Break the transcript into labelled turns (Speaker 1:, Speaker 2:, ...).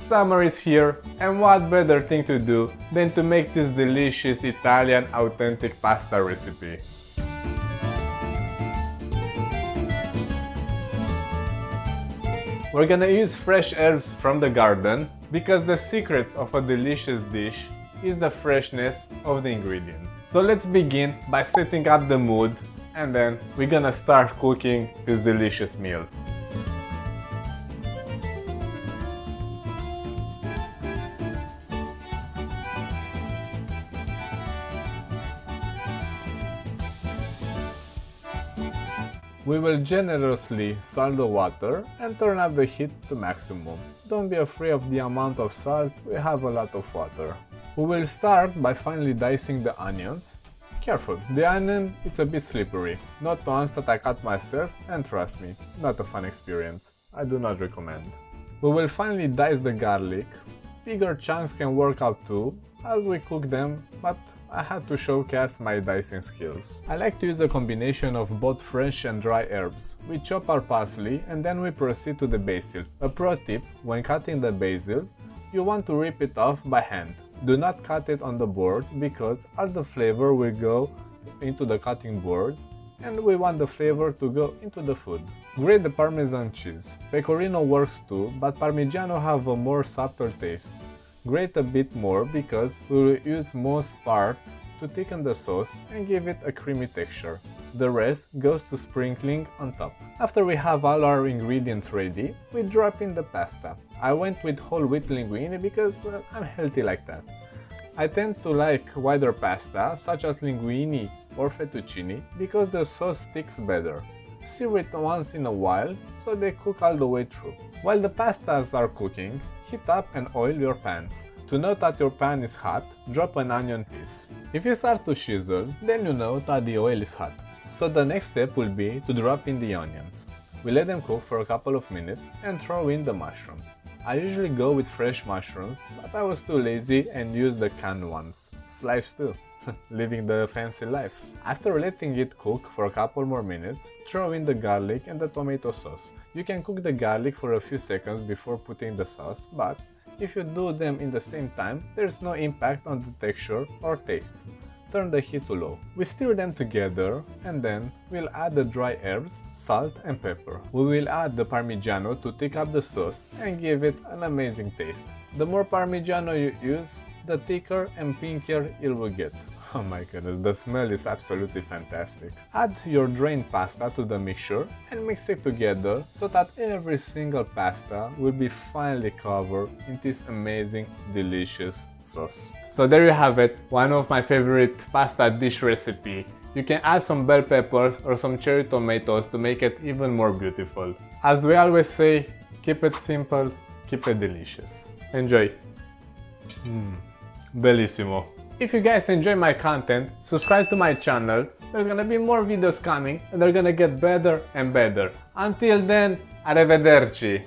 Speaker 1: Summer is here, and what better thing to do than to make this delicious Italian authentic pasta recipe. We're gonna use fresh herbs from the garden because the secret of a delicious dish is the freshness of the ingredients. So let's begin by setting up the mood, and then we're gonna start cooking this delicious meal. We will generously salt the water and turn up the heat to maximum. Don't be afraid of the amount of salt, we have a lot of water. We will start by finely dicing the onions. Careful, the onion it's a bit slippery. Not the ones that I cut myself, and trust me, not a fun experience. I do not recommend. We will finely dice the garlic. Bigger chunks can work out too, as we cook them, but I had to showcase my dicing skills. I like to use a combination of both fresh and dry herbs. We chop our parsley and then we proceed to the basil. A pro tip, when cutting the basil, you want to rip it off by hand. Do not cut it on the board because all the flavor will go into the cutting board and we want the flavor to go into the food. Grate the Parmesan cheese. Pecorino works too, but Parmigiano have a more subtle taste. Grate a bit more because we will use most part to thicken the sauce and give it a creamy texture. The rest goes to sprinkling on top. After we have all our ingredients ready, we drop in the pasta. I went with whole wheat linguine because, well, I'm healthy like that. I tend to like wider pasta such as linguine or fettuccine because the sauce sticks better. Sear it once in a while so they cook all the way through. While the pastas are cooking, heat up and oil your pan. To know that your pan is hot, drop an onion piece. If you start to sizzle, then you know that the oil is hot. So the next step will be to drop in the onions. We let them cook for a couple of minutes and throw in the mushrooms. I usually go with fresh mushrooms, but I was too lazy and used the canned ones. Sliced too. Living the fancy life. After letting it cook for a couple more minutes, throw in the garlic and the tomato sauce. You can cook the garlic for a few seconds before putting the sauce, but if you do them in the same time, there's no impact on the texture or taste. Turn the heat to low. We stir them together and then we'll add the dry herbs, salt and pepper. We will add the Parmigiano to thick up the sauce and give it an amazing taste. The more Parmigiano you use, the thicker and pinkier it will get. Oh my goodness, the smell is absolutely fantastic. Add your drained pasta to the mixture and mix it together so that every single pasta will be finely covered in this amazing, delicious sauce. So there you have it, one of my favorite pasta dish recipe. You can add some bell peppers or some cherry tomatoes to make it even more beautiful. As we always say, keep it simple, keep it delicious. Enjoy! Bellissimo! If you guys enjoy my content, subscribe to my channel. There's gonna be more videos coming and they're gonna get better and better. Until then, arrivederci!